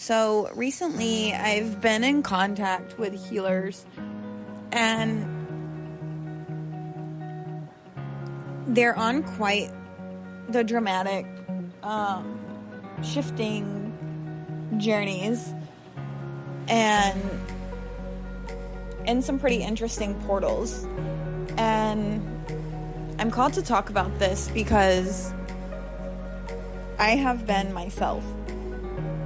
So recently I've been in contact with healers, and they're on quite the dramatic shifting journeys and in some pretty interesting portals. And I'm called to talk about this because I have been myself,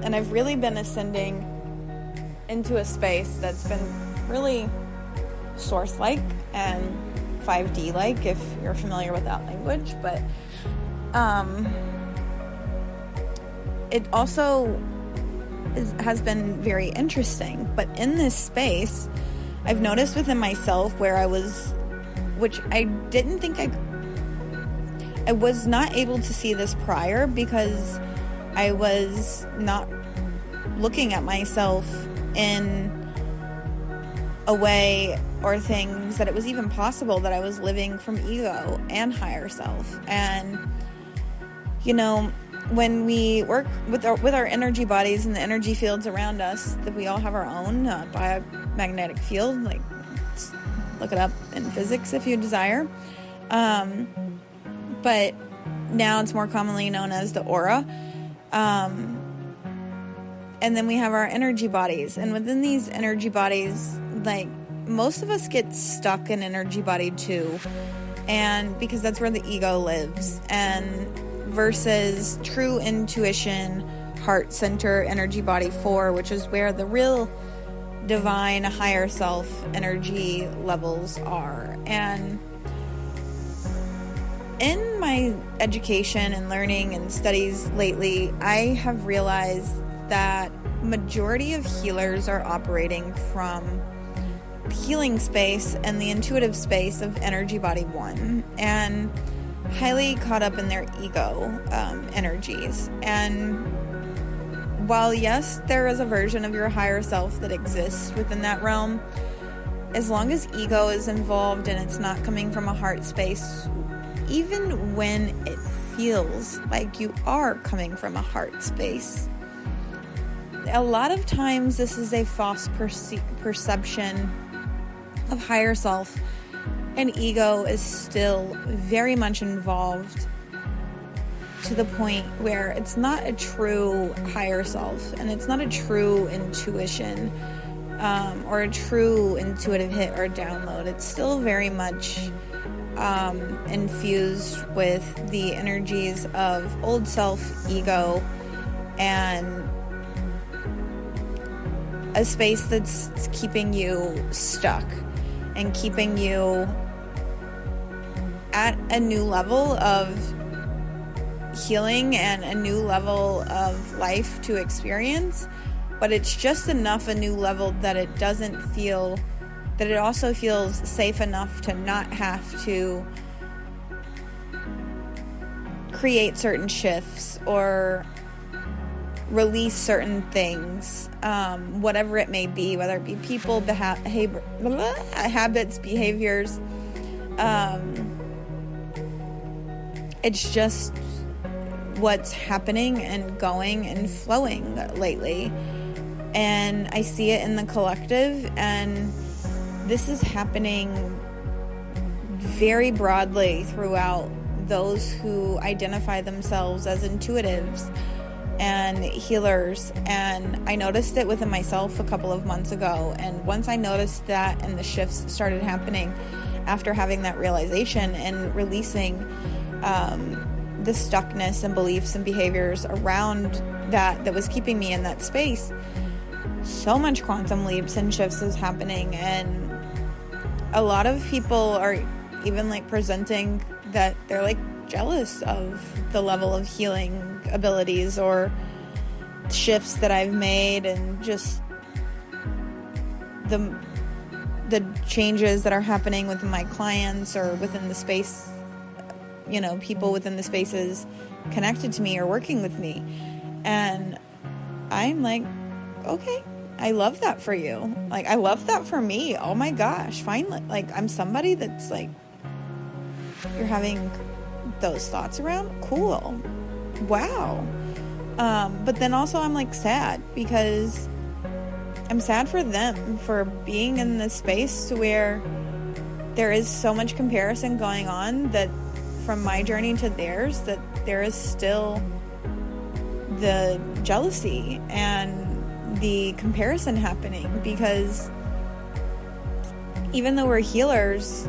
and I've really been ascending into a space that's been really source-like and 5D-like, if you're familiar with that language. But it also has been very interesting. But in this space, I've noticed within myself where I was, which I didn't think I was not able to see this prior because I was not looking at myself in a way or things that it was even possible that I was living from ego and higher self. And, you know, when we work with our energy bodies and the energy fields around us, that we all have our own biomagnetic field, like look it up in physics if you desire. But now it's more commonly known as the aura. And then we have our energy bodies. And within these energy bodies, like, most of us get stuck in energy body 2. And because that's where the ego lives. And versus true intuition, heart center, energy body 4, which is where the real divine higher self energy levels are. And in my education and learning and studies lately, I have realized that majority of healers are operating from the healing space and the intuitive space of energy body 1, and highly caught up in their ego energies. And while yes, there is a version of your higher self that exists within that realm, as long as ego is involved and it's not coming from a heart space, even when it feels like you are coming from a heart space, a lot of times this is a false perception of higher self, and ego is still very much involved to the point where it's not a true higher self, and it's not a true intuition or a true intuitive hit or download. It's still very much infused with the energies of old self, ego, and a space that's keeping you stuck and keeping you at a new level of healing and a new level of life to experience. But it's just enough a new level that it doesn't feel, that it also feels safe enough to not have to create certain shifts or release certain things, whatever it may be, whether it be people, habits, behaviors. It's just what's happening and going and flowing lately. And I see it in the collective, and this is happening very broadly throughout those who identify themselves as intuitives and healers. And I noticed it within myself a couple of months ago, and once I noticed that and the shifts started happening after having that realization and releasing the stuckness and beliefs and behaviors around that was keeping me in that space, so much quantum leaps and shifts is happening. And a lot of people are even like presenting that they're like jealous of the level of healing abilities or shifts that I've made, and just the changes that are happening within my clients or within the space, you know, people within the spaces connected to me or working with me. And I'm like, okay, I love that for you. Like, I love that for me. Oh my gosh, finally, like, I'm somebody that's like, you're having those thoughts around. Cool. Wow. But then also I'm like sad, because I'm sad for them for being in this space to where there is so much comparison going on, that from my journey to theirs, that there is still the jealousy and the comparison happening. Because even though we're healers,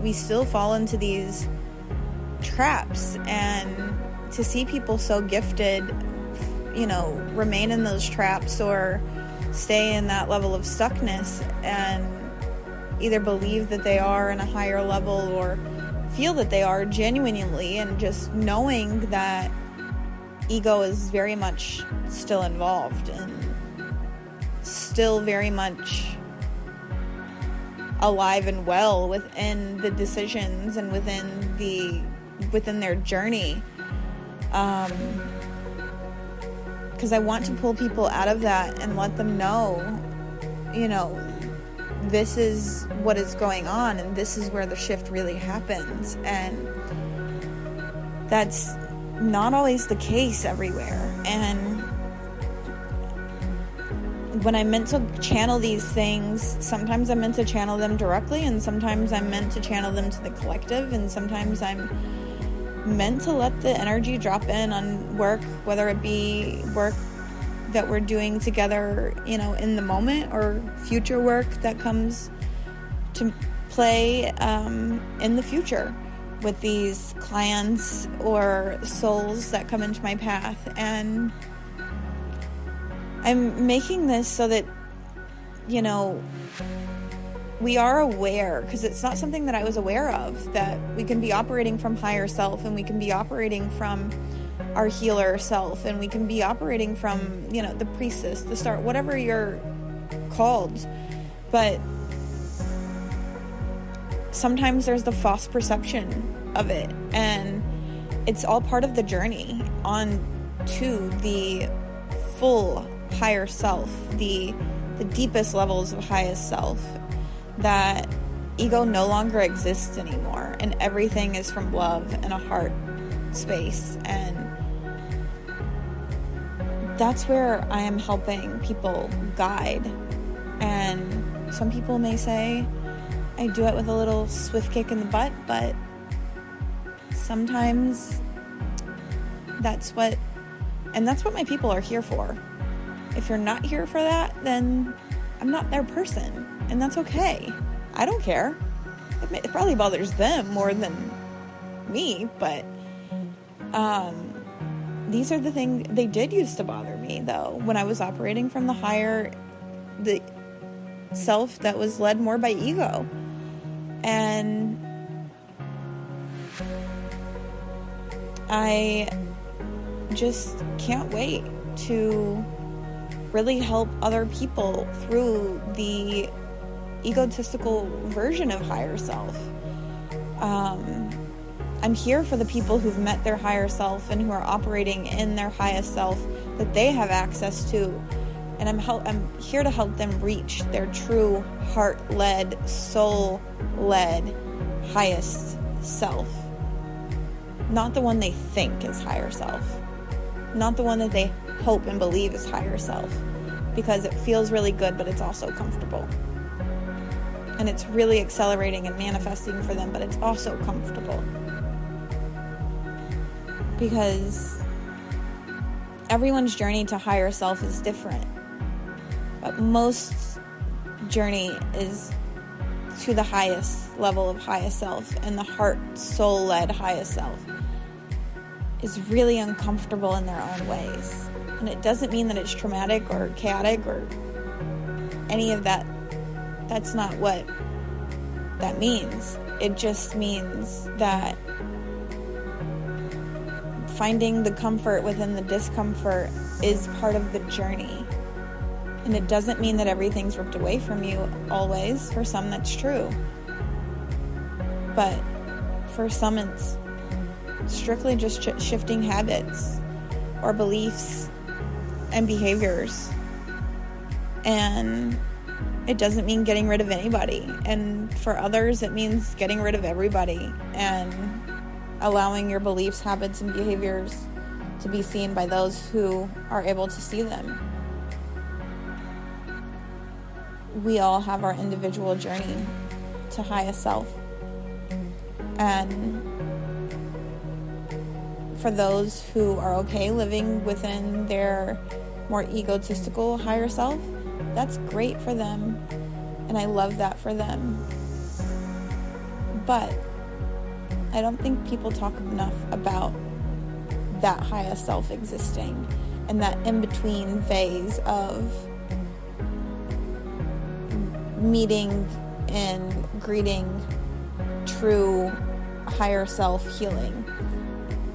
we still fall into these traps, and to see people so gifted, remain in those traps or stay in that level of stuckness and either believe that they are in a higher level or feel that they are genuinely, and just knowing that ego is very much still involved and still very much alive and well within the decisions and within their journey. Because I want to pull people out of that and let them know, this is what is going on, and this is where the shift really happens. And that's not always the case everywhere. And when I'm meant to channel these things, sometimes I'm meant to channel them directly, and sometimes I'm meant to channel them to the collective, and sometimes I'm meant to let the energy drop in on work, whether it be work that we're doing together, in the moment, or future work that comes to play in the future with these clients or souls that come into my path. And I'm making this so that, we are aware, because it's not something that I was aware of, that we can be operating from higher self, and we can be operating from our healer self, and we can be operating from, the priestess, the star, whatever you're called. But sometimes there's the false perception of it, and it's all part of the journey on to the full higher self, the deepest levels of highest self, that ego no longer exists anymore, and everything is from love and a heart space. And that's where I am helping people guide. And some people may say I do it with a little swift kick in the butt, but sometimes that's what my people are here for. If you're not here for that, then I'm not their person, and that's okay. I don't care. It probably bothers them more than me, but these are the things they did used to bother me, though, when I was operating from the self that was led more by ego. And I just can't wait to really help other people through the egotistical version of higher self. I'm here for the people who've met their higher self and who are operating in their highest self that they have access to, and I'm here to help them reach their true heart-led, soul-led highest self. Not the one they think is higher self. Not the one that they hope and believe is higher self, because it feels really good, but it's also comfortable. And it's really accelerating and manifesting for them, but it's also comfortable. Because everyone's journey to higher self is different. But most journey is to the highest level of highest self, and the heart, soul-led highest self is really uncomfortable in their own ways. And it doesn't mean that it's traumatic or chaotic or any of that. That's not what that means. It just means that finding the comfort within the discomfort is part of the journey. And it doesn't mean that everything's ripped away from you always. For some, that's true. But for some, it's strictly just shifting habits or beliefs and behaviors. And it doesn't mean getting rid of anybody. And for others, it means getting rid of everybody and allowing your beliefs, habits, and behaviors to be seen by those who are able to see them. We all have our individual journey to highest self. And for those who are okay living within their more egotistical higher self, that's great for them. And I love that for them. But I don't think people talk enough about that highest self existing and that in-between phase of meeting and greeting true higher self healing.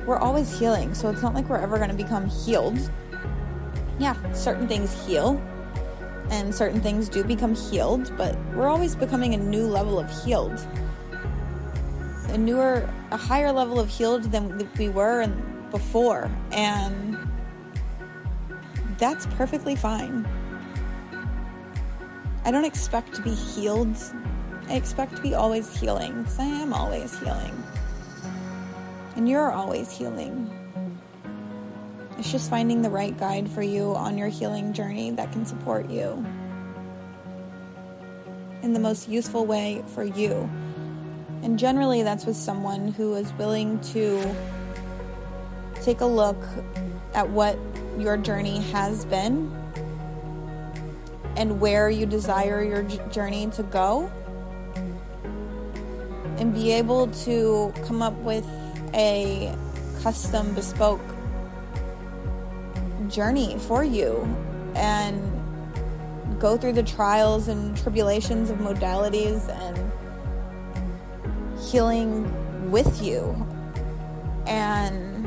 We're always healing, so it's not like we're ever going to become healed. Yeah, certain things heal and certain things do become healed, but we're always becoming a new level of healed. A higher level of healed than we were before, and that's perfectly fine. I don't expect to be healed. I expect to be always healing, because I am always healing. And you're always healing. It's just finding the right guide for you on your healing journey that can support you in the most useful way for you. And generally that's with someone who is willing to take a look at what your journey has been and where you desire your journey to go, and be able to come up with a custom, bespoke journey for you and go through the trials and tribulations of modalities and healing with you, and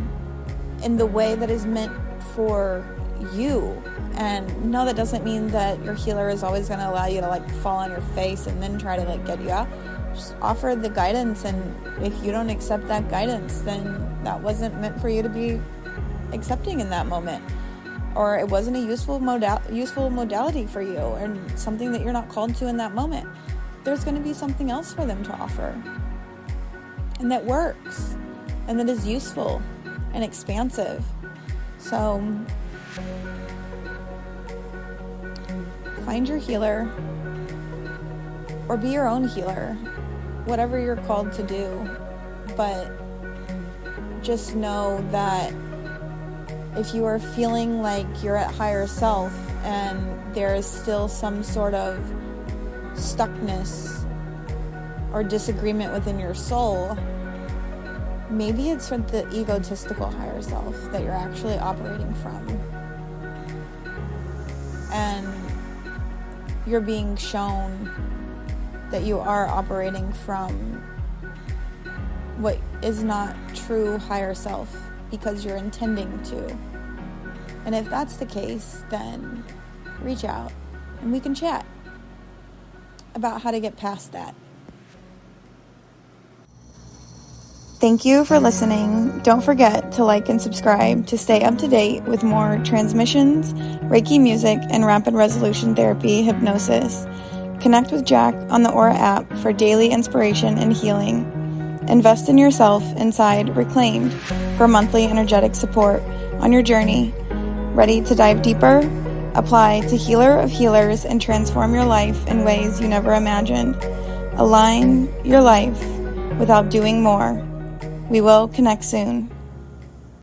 in the way that is meant for you. And no, that doesn't mean that your healer is always going to allow you to fall on your face and then try to get you out. Just offer the guidance, and if you don't accept that guidance, then that wasn't meant for you to be accepting in that moment, or it wasn't a useful modality for you, or something that you're not called to in that moment. There's going to be something else for them to offer, and that works, and that is useful and expansive. So find your healer, or be your own healer, whatever you're called to do. But just know that if you are feeling like you're at higher self and there is still some sort of stuckness or disagreement within your soul, maybe it's from the egotistical higher self that you're actually operating from. And you're being shown that you are operating from what is not true higher self because you're intending to. And if that's the case, then reach out and we can chat about how to get past that. Thank you for listening. Don't forget to like and subscribe to stay up to date with more transmissions, Reiki music, and rapid resolution therapy hypnosis. Connect with Jack on the Aura app for daily inspiration and healing. Invest in yourself inside Reclaimed for monthly energetic support on your journey. Ready to dive deeper? Apply to Healer of Healers and transform your life in ways you never imagined. Align your life without doing more. We will connect soon.